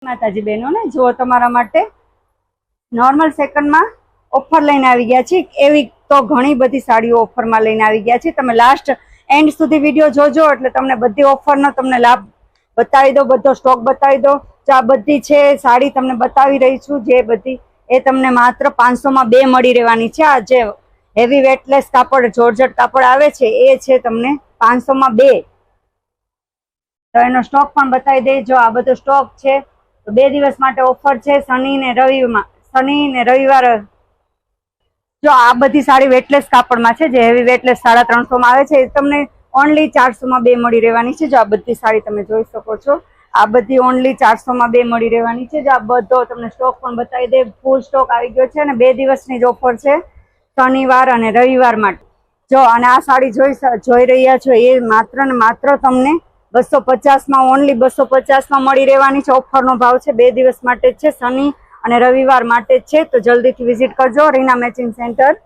માતાજી બહેનો ને જો તમારા માટે નોર્મલ સેકન્ડમાં ઓફર લઈને આવી ગયા છે. એવી તો ઘણી બધી સાડીઓ ઓફરમાં લઈને આવી ગયા છે. તમે લાસ્ટ એન્ડ સુધી વિડીયો જોજો એટલે તમને બધી ઓફરનો તમને લાભ બતાવી દો, બધો સ્ટોક બતાવી દો. જો આ બધી છે સાડી તમને બતાવી રહી છું, જે બધી એ તમને માત્ર 500માં 2 મળી રહેવાની છે. આ જે હેવી વેટલેસ કાપડ જોર્જટ કાપડ આવે છે એ છે તમને 500માં 2. તો એનો સ્ટોક પણ બતાવી દેજો. આ બધો સ્ટોક છે તો 2 દિવસ માટે ઓફર છે, શનિ ને રવિવાર. જો આ બધી સાડી વેટલેસ કાપડમાં છે, જે હેવી વેટલેસ 350 માં આવે છે, એ તમને ઓનલી 400માં 2 મળી રહેવાની છે. જો આ બધી સાડી તમે જોઈ શકો છો, આ બધી ઓનલી 400માં 2 મળી રહેવાની છે. જો આ બધો તમને સ્ટોક પણ બતાવી દે, ફૂલ સ્ટોક આવી ગયો છે અને 2 દિવસની જ ઓફર છે, શનિવાર અને રવિવાર માટે. જો અને આ સાડી જોઈ રહ્યા છો એ માત્ર ને માત્ર તમને 250માં ઓનલી 250માં મળી રહેવાની છે. ઓફરનો ભાવ છે, 2 દિવસ માટે જ છે, શનિ અને રવિવાર માટે જ છે. તો જલ્દીથી વિઝિટ કરજો રીના મેચિંગ સેન્ટર.